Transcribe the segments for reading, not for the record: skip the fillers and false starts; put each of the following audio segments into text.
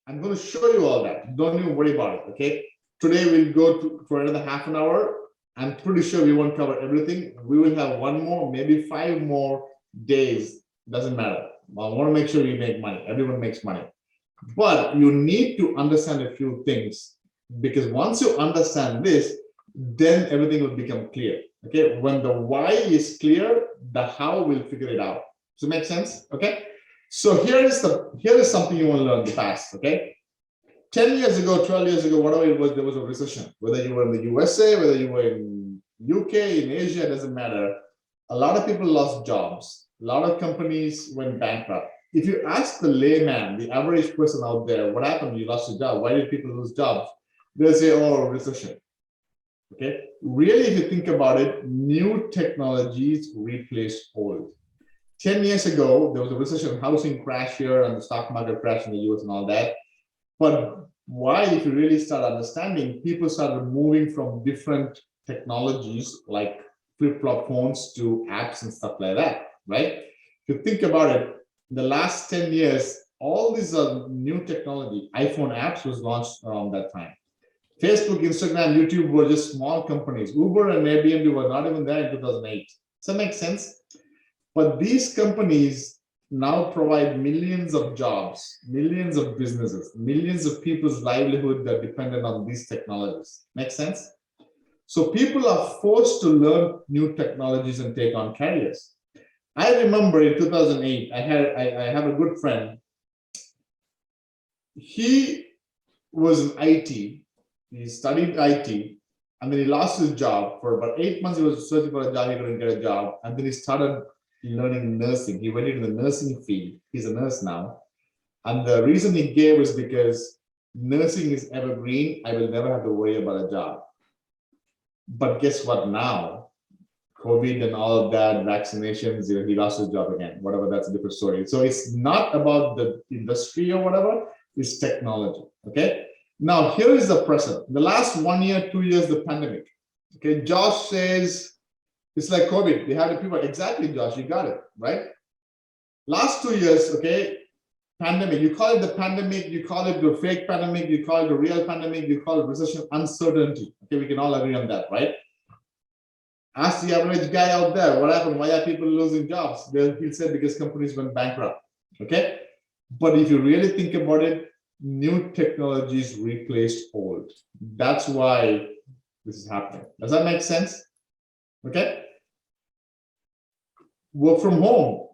I'm going to show you all that. Don't even worry about it. Okay. Today we'll go for another half an hour. I'm pretty sure we won't cover everything. We will have one more, maybe 5 more days. Doesn't matter. I want to make sure we make money. Everyone makes money. But you need to understand a few things, because once you understand this, then everything will become clear. Okay. When the why is clear, the how will figure it out. Does it make sense? Okay. So here is something you want to learn fast. Okay. 10 years ago, 12 years ago, whatever it was, there was a recession. Whether you were in the USA, whether you were in UK, in Asia, it doesn't matter. A lot of people lost jobs. A lot of companies went bankrupt. If you ask the layman, the average person out there, what happened? You lost your job. Why did people lose jobs? They'll say, oh, recession. Okay. Really, if you think about it, new technologies replaced old. 10 years ago, there was a recession, housing crash here, and the stock market crash in the US and all that. But why, if you really start understanding, people started moving from different technologies like flip-flop phones to apps and stuff like that, right? If you think about it, in the last 10 years, all these new technology, iPhone apps was launched around that time. Facebook, Instagram, YouTube were just small companies. Uber and Airbnb were not even there in 2008. Does that make sense? But these companies now provide millions of jobs, millions of businesses, millions of people's livelihood that are dependent on these technologies. Make sense? So people are forced to learn new technologies and take on careers. I remember in 2008, I have a good friend. He was in IT. He studied IT, and then he lost his job. For about 8 months, he was searching for a job. He couldn't get a job, and then he started learning nursing. He went into the nursing field. He's a nurse now. And the reason he gave was because nursing is evergreen. I will never have to worry about a job. But guess what now? COVID and all of that, vaccinations, he lost his job again. Whatever, that's a different story. So it's not about the industry or whatever, it's technology. Okay. Now here is the present. The last 1 year, 2 years, the pandemic. Okay. Josh says, it's like COVID. They had to pivot. Exactly, Josh. You got it, right? Last 2 years, okay, pandemic. You call it the pandemic, you call it the fake pandemic, you call it the real pandemic, you call it recession, uncertainty. Okay, we can all agree on that, right? Ask the average guy out there, what happened? Why are people losing jobs? He'll say because companies went bankrupt, okay? But if you really think about it, new technologies replaced old. That's why this is happening. Does that make sense? Okay. Work from home.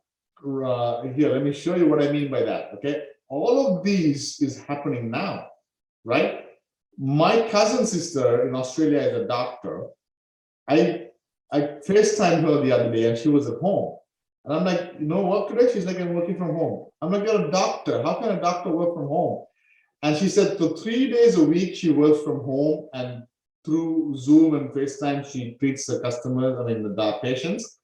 Here, let me show you what I mean by that. Okay. All of these is happening now, right? My cousin sister in Australia is a doctor. I FaceTimed her the other day and she was at home. And I'm like, you know what today? She's like, I'm working from home. I'm like, you're a doctor. How can a doctor work from home? And she said for 3 days a week, she works from home, and through Zoom and FaceTime, she treats the customers, the patients.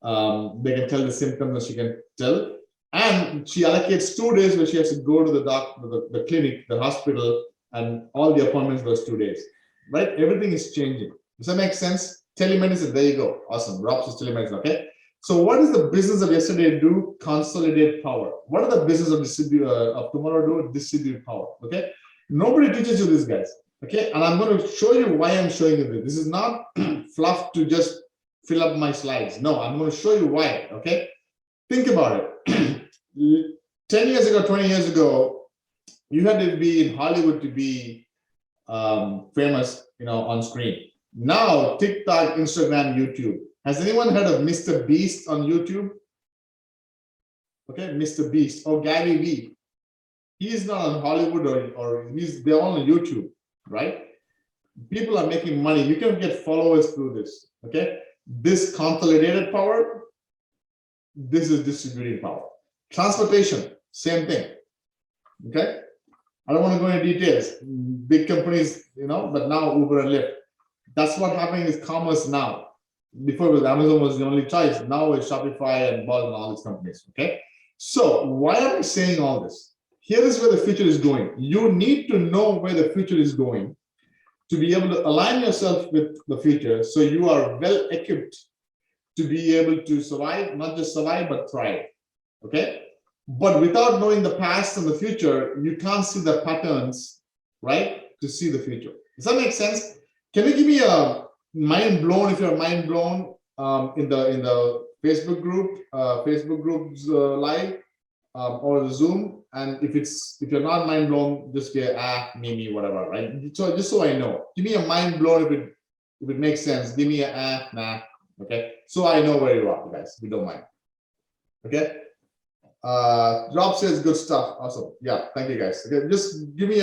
They can tell the symptoms that she can tell. And she allocates 2 days where she has to go to the doctor, the clinic, the hospital, and all the appointments those 2 days, right? Everything is changing. Does that make sense? Telemedicine, there you go. Awesome. Drops is telemedicine, okay? So what is the business of yesterday do? Consolidate power. What are the business of tomorrow do? Distribute power, okay? Nobody teaches you this, guys, okay? And I'm going to show you why I'm showing you this. This is not fluff to just fill up my slides. No, I'm going to show you why, okay? Think about it. 10 years ago, 20 years ago, you had to be in Hollywood to be famous, on screen. Now, TikTok, Instagram, YouTube. Has anyone heard of Mr. Beast on YouTube? Okay, Mr. Beast or Gary Vee. He is not on Hollywood or they're all on YouTube, right? People are making money. You can get followers through this, okay? This consolidated power, this is distributing power. Transportation, same thing, okay? I don't want to go into details. Big companies, but now Uber and Lyft. That's what happening is commerce now. Before it was Amazon was the only choice. Now it's Shopify and Bolt and all these companies, okay? So why am I saying all this? Here is where the future is going. You need to know where the future is going to be able to align yourself with the future so you are well equipped to be able to survive, not just survive, but thrive, okay? But without knowing the past and the future, you can't see the patterns, right? To see the future. Does that make sense? Can you give me a mind blown if you're mind blown in the Facebook group, live or the Zoom? And if you're not mind blown, just get me, whatever, right? So just so I know, give me a mind blown if it makes sense. Give me a nah, okay? So I know where you are, guys. If you don't mind, okay? Job says good stuff. Awesome. Yeah, thank you, guys. Okay, just give me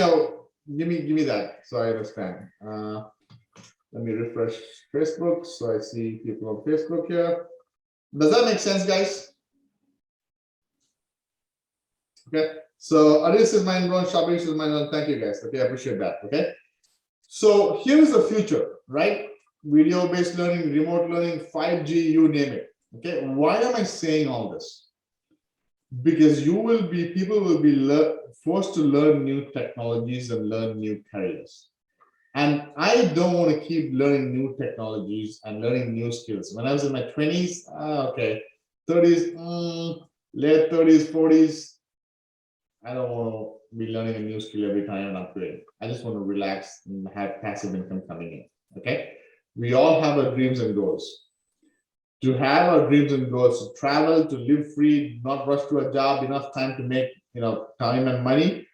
that so I understand. Let me refresh Facebook so I see people on Facebook here. Does that make sense, guys? Okay. So Aris is mind blown, Shabish is mind blown. Thank you, guys. Okay, I appreciate that. Okay. So here's the future, right? Video-based learning, remote learning, 5G, you name it. Okay. Why am I saying all this? Because people will be forced to learn new technologies and learn new careers. And I don't want to keep learning new technologies and learning new skills. When I was in my 20s, okay, 30s, late 30s, 40s, I don't want to be learning a new skill every time and upgrade. I just want to relax and have passive income coming in, okay? We all have our dreams and goals. To have our dreams and goals, to travel, to live free, not rush to a job, enough time to make, time and money,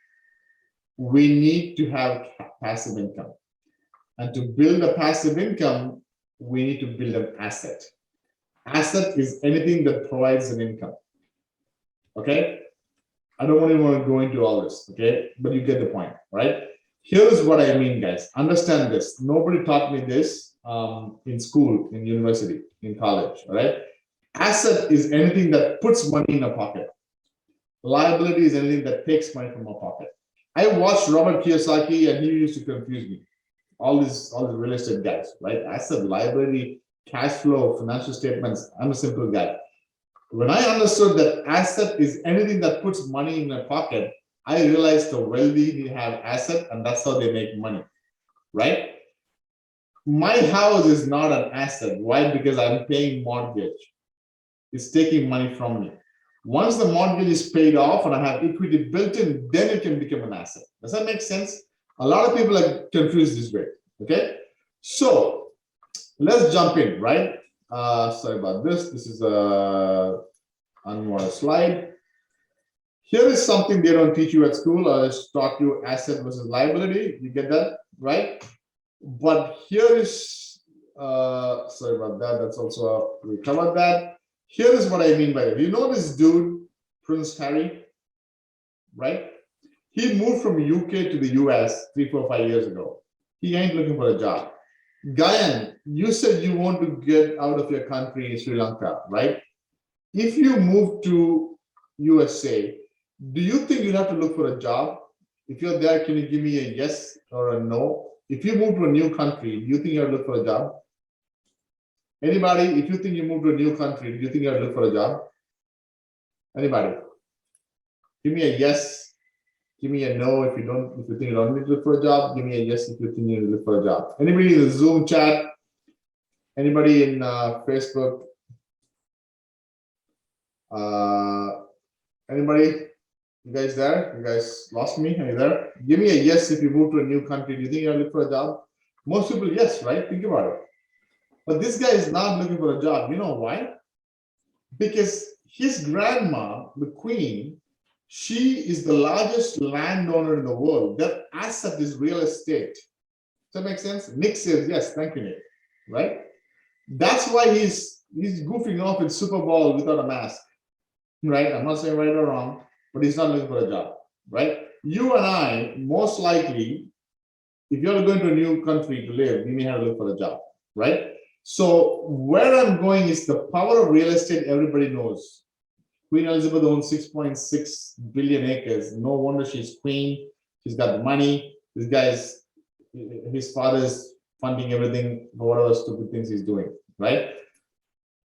we need to have passive income. And to build a passive income, we need to build an asset. Asset is anything that provides an income. Okay? I don't even want to go into all this, okay? But you get the point, right? Here's what I mean, guys. Understand this. Nobody taught me this in school, in university, in college, all right? Asset is anything that puts money in a pocket. Liability is anything that takes money from a pocket. I watched Robert Kiyosaki and he used to confuse me. All these real estate guys, right? Asset, liability, cash flow, financial statements. I'm a simple guy. When I understood that asset is anything that puts money in a pocket, I realized the wealthy have asset and that's how they make money, right? My house is not an asset. Why? Because I'm paying mortgage. It's taking money from me. Once the mortgage is paid off and I have equity built in, then it can become an asset. Does that make sense? A lot of people are confused this way, okay? So let's jump in, right? Sorry about this. This is a unwanted slide. Here is something they don't teach you at school. I just taught you asset versus liability. You get that, right? But here is, sorry about that. That's also, we covered that. Here is what I mean by it. You know this dude, Prince Harry, right? He moved from UK to the US 3, 4, 5 years ago. He ain't looking for a job. Gayan, you said you want to get out of your country in Sri Lanka, right? If you move to USA, do you think you'd have to look for a job? If you're there, can you give me a yes or a no? If you move to a new country, do you think you have to look for a job? Anybody, if you think you move to a new country, do you think you have to look for a job? Anybody? Give me a yes. Give me a no if you think you don't need to look for a job. Give me a yes if you think you need to look for a job. Anybody in the Zoom chat? Anybody in Facebook? Anybody? You guys there? You guys lost me? Are you there? Give me a yes if you move to a new country. Do you think you're looking for a job? Most people, yes, right? Think about it. But this guy is not looking for a job. You know why? Because his grandma, the queen, she is the largest landowner in the world. That asset is real estate. Does that make sense? Nick says, yes, thank you, Nick. Right? That's why he's goofing off in Super Bowl without a mask. Right? I'm not saying right or wrong, but he's not looking for a job. Right? You and I, most likely, if you're going to a new country to live, you may have to look for a job. Right? So where I'm going is the power of real estate. Everybody knows. Queen Elizabeth owns 6.6 billion acres. No wonder she's queen. She's got the money. This guy's, his father's funding everything for whatever stupid things he's doing, right?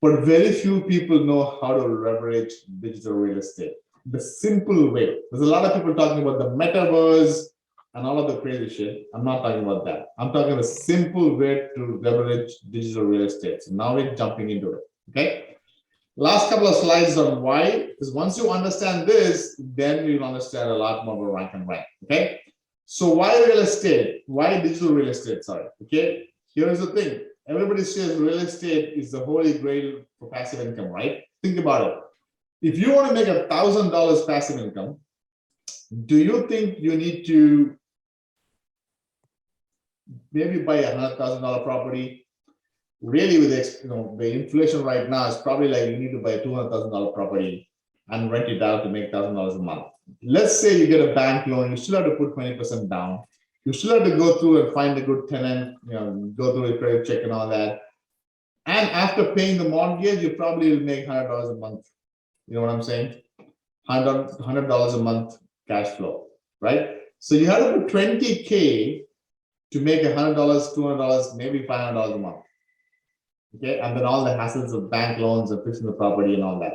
But very few people know how to leverage digital real estate. The simple way. There's a lot of people talking about the metaverse and all of the crazy shit. I'm not talking about that. I'm talking a simple way to leverage digital real estate. So now we're jumping into it, okay? Last couple of slides on why, because once you understand this, then you'll understand a lot more about rank and rank. Okay. So why real estate? Why digital real estate? Sorry. Okay. Here's the thing. Everybody says real estate is the holy grail for passive income, right? Think about it. If you want to make $1,000 passive income, do you think you need to maybe buy a $100,000 property? Really, with the inflation right now is probably like you need to buy a $200,000 property and rent it out to make $1,000 a month. Let's say you get a bank loan, you still have to put 20% down. You still have to go through and find a good tenant, go through a credit check and all that. And after paying the mortgage, you probably will make $100 a month. You know what I'm saying? $100 a month cash flow, right? So you have to put 20K to make $100, $200, maybe $500 a month. Okay, and then all the hassles of bank loans and fixing the property and all that.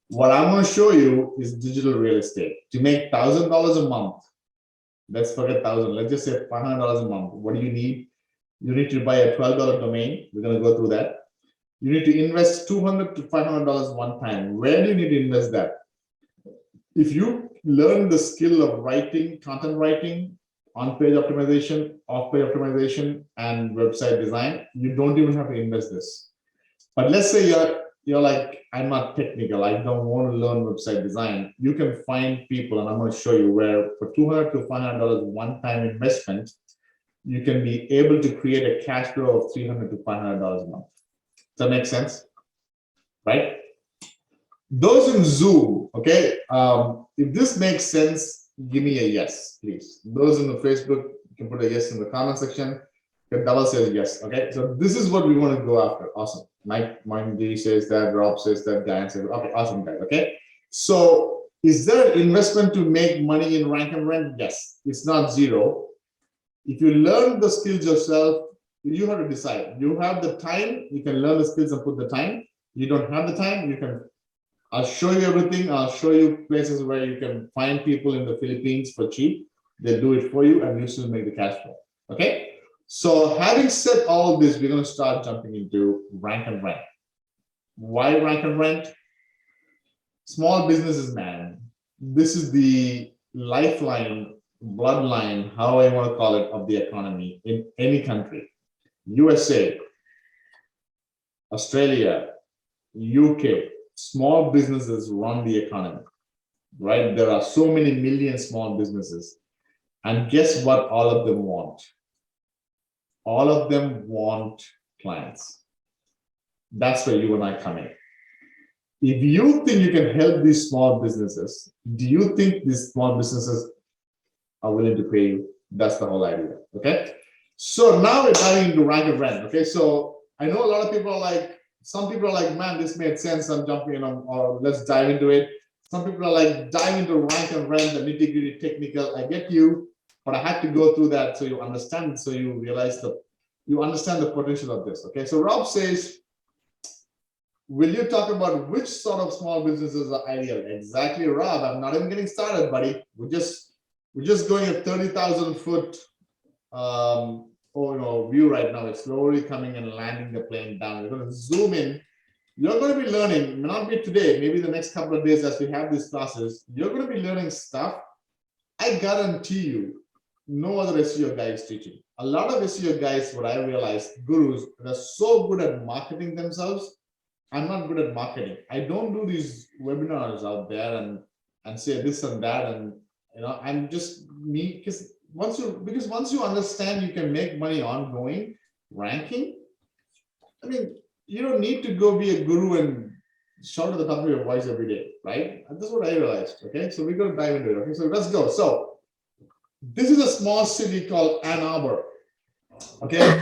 What I'm going to show you is digital real estate. To make $1,000 a month, let's forget 1,000, let's just say $500 a month. What do you need? You need to buy a $12 domain. We're going to go through that. You need to invest $200 to $500 one time. Where do you need to invest that? If you learn the skill of writing, content writing, on-page optimization, off-page optimization, and website design, you don't even have to invest this. But let's say you're like, I'm not technical, I don't want to learn website design. You can find people, and I'm going to show you where for $200 to $500 one-time investment, you can be able to create a cash flow of $300 to $500 a month. Does that make sense? Right? Those in Zoom, okay, if this makes sense, give me a yes, please. Those in the Facebook, you can put a yes in the comment section. You can double say yes. Okay, so this is what we want to go after. Awesome. Mike D says that, Rob says that, Diane says, okay, awesome guys. Okay, so is there an investment to make money in rank and rent? Yes, it's not zero. If you learn the skills yourself, you have to decide. You have the time, you can learn the skills and put the time. You don't have the time, you can. I'll show you everything. I'll show you places where you can find people in the Philippines for cheap. They do it for you and you still make the cash flow. Okay. So having said all this, we're going to start jumping into rank and rent. Why rank and rent? Small businesses, man. This is the lifeline, bloodline, how I want to call it, of the economy in any country. USA, Australia, UK. Small businesses run the economy, right? There are so many million small businesses. And guess what all of them want? All of them want clients. That's where you and I come in. If you think you can help these small businesses, do you think these small businesses are willing to pay you? That's the whole idea, okay? So now we're diving into rank and rent, okay? So I know a lot of people are like, some people are like, man, this made sense. I'm jumping in on, or let's dive into it. Some people are like, dive into rank and rent, the nitty-gritty technical. I get you, but I had to go through that so you understand, so you realize you understand the potential of this. Okay, so Rob says, will you talk about which sort of small businesses are ideal? Exactly, Rob. I'm not even getting started, buddy. We're just going at 30,000 foot view right now. It's slowly coming and landing the plane down. We're going to zoom in. You're going to be learning, it may not be today, maybe the next couple of days as we have these classes, you're going to be learning stuff. I guarantee you, no other SEO guy is teaching. A lot of SEO guys, what I realized, gurus, they're so good at marketing themselves. I'm not good at marketing. I don't do these webinars out there and say this and that, and I'm just me, because once you understand you can make money ongoing ranking, I mean, you don't need to go be a guru and shout at the top of your voice every day, right? And that's what I realized. Okay, so we're going to dive into it. Okay, so let's go. So this is a small city called Ann Arbor. Okay,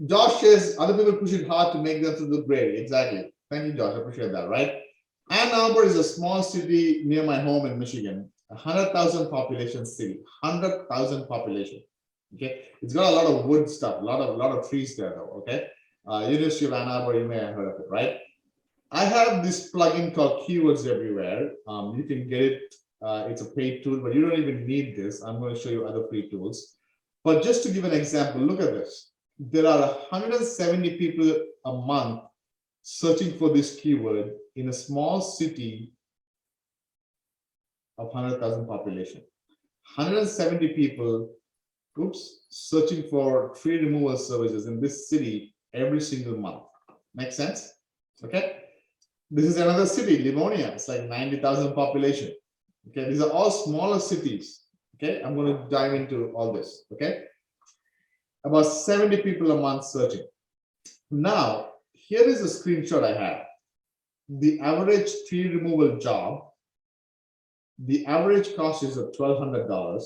Josh says other people push it hard to make them to look great. Exactly. Thank you, Josh. I appreciate that. Right. Ann Arbor is a small city near my home in Michigan. 100,000 population city. 100,000 population. Okay, it's got a lot of wood stuff, a lot of trees there, though. Okay. University of Ann Arbor, you may have heard of it, right? I have this plugin called Keywords Everywhere. You can get it. It's a paid tool, but you don't even need this. I'm going to show you other free tools. But just to give an example, look at this. There are 170 people a month searching for this keyword in a small city of 100,000 population. 170 people, searching for tree removal services in this city every single month. Make sense? Okay. This is another city, Livonia. It's like 90,000 population. Okay. These are all smaller cities. Okay. I'm going to dive into all this. Okay. About 70 people a month searching. Now, here is a screenshot I have. The average tree removal job, the average cost is $1,200.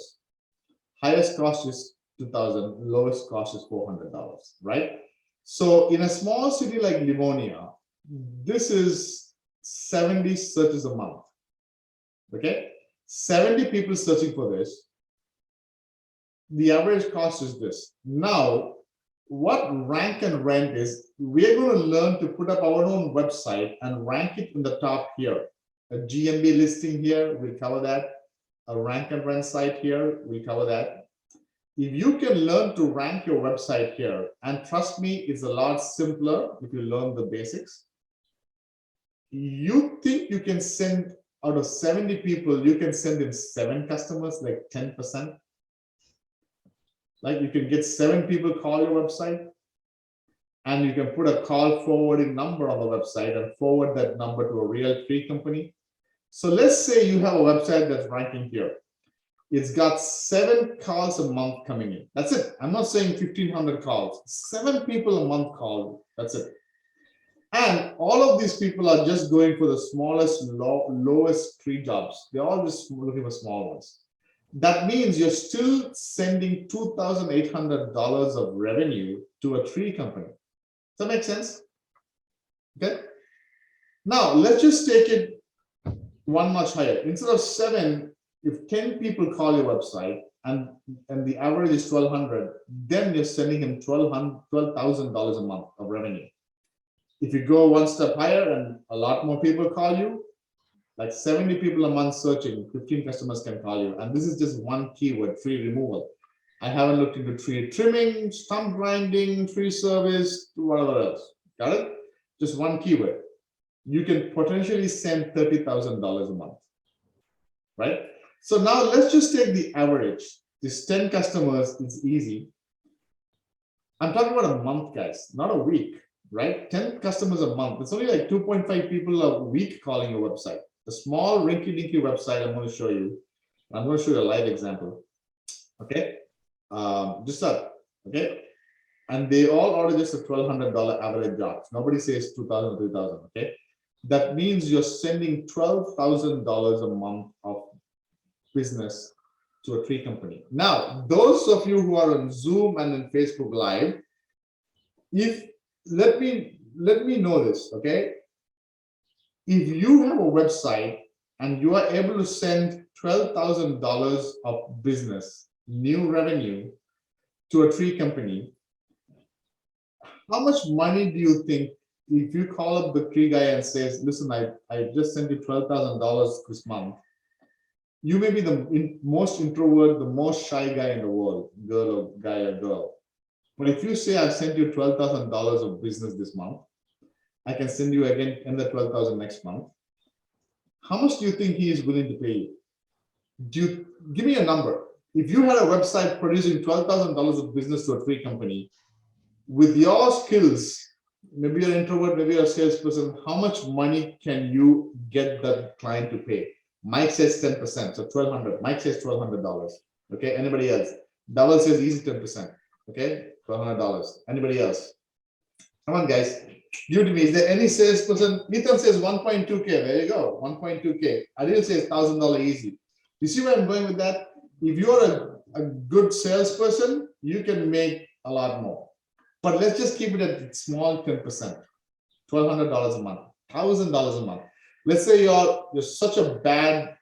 Highest cost is $2,000. Lowest cost is $400. Right? So in a small city like Livonia, this is 70 searches a month. Okay? 70 people searching for this. The average cost is this. Now, what rank and rent is, we're going to learn to put up our own website and rank it in the top here. A GMB listing here, we'll cover that. A rank and rent site here, we'll cover that. If you can learn to rank your website here, and trust me, it's a lot simpler if you learn the basics. You think you can send out of 70 people, you can send in 7 customers, like 10%. Like you can get 7 people call your website, and you can put a call forwarding number on the website and forward that number to a real tree company. So let's say you have a website that's ranking here. It's got 7 calls a month coming in. That's it. I'm not saying 1,500 calls. 7 people a month call. That's it. And all of these people are just going for the smallest, lowest tree jobs. They're all just looking for small ones. That means you're still sending $2,800 of revenue to a tree company. Does that make sense? Okay. Now let's just take it one notch higher. Instead of 7, if 10 people call your website and the average is 1,200, then you're sending him $12,000 a month of revenue. If you go one step higher and a lot more people call you, like 70 people a month searching, 15 customers can call you. And this is just one keyword, tree removal. I haven't looked into tree trimming, stump grinding, tree service, whatever else. Got it? Just one keyword. You can potentially send $30,000 a month, right? So now let's just take the average. This 10 customers is easy. I'm talking about a month, guys, not a week, right? 10 customers a month. It's only like 2.5 people a week calling your website. The small rinky-dinky website I'm going to show you. I'm going to show you a live example. Okay, just that. Okay, and they all order just a $1,200 average jobs. Nobody says 2,000, 3,000. Okay, that means you're sending $12,000 a month of business to a tree company. Now, those of you who are on Zoom and in Facebook Live, let me know this. Okay. If you have a website and you are able to send $12,000 of business, new revenue to a tree company, how much money do you think, if you call up the tree guy and says, listen, I just sent you $12,000 this month, you may be the most introvert, the most shy guy in the world, girl or guy or girl. But if you say, I've sent you $12,000 of business this month, I can send you again another $12,000 next month. How much do you think he is willing to pay you? Give me a number. If you had a website producing $12,000 of business to a tree company, with your skills, maybe you're an introvert, maybe you're a salesperson, how much money can you get that client to pay? Mike says 10%, so $1,200. Mike says $1,200. Okay, anybody else? Double says easy 10%. Okay, $1,200. Anybody else? Come on, guys. Give it to me. Is there any salesperson? Ethan says 1.2K. There you go. 1.2K. Adil says $1,000 easy. You see where I'm going with that? If you're a good salesperson, you can make a lot more. But let's just keep it at small 10%. $1,200 a month, $1,000 a month. Let's say you're such a bad.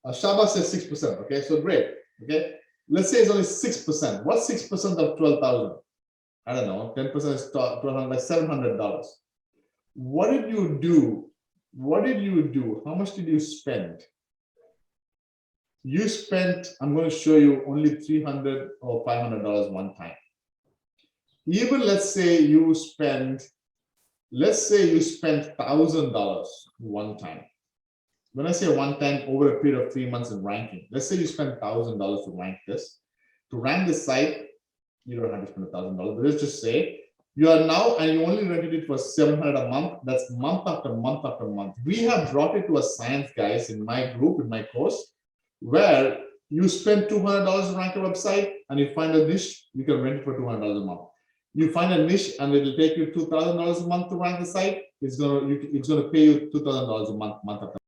Shaba says 6%. Okay, so great. Okay, let's say it's only 6%. What's 6% of 12,000? I don't know, 10% is $1,200, like $700. What did you do? What did you do? How much did you spend? You spent, I'm going to show you, only $300 or $500 one time. Even let's say you spend let's say you spent $1,000 one time. When I say one time, over a period of 3 months in ranking, let's say you spend $1,000 to rank this. To rank this site, you don't have to spend $1,000, but let's just say you are now, and you only rented it for $700 a month. That's month after month after month. We have brought it to a science, guys, in my group, in my course, where you spend $200 to rank a website, and you find a niche, you can rent it for $200 a month. You find a niche, and it will take you $2,000 a month to rank the site. It's gonna pay you $2,000 a month, month after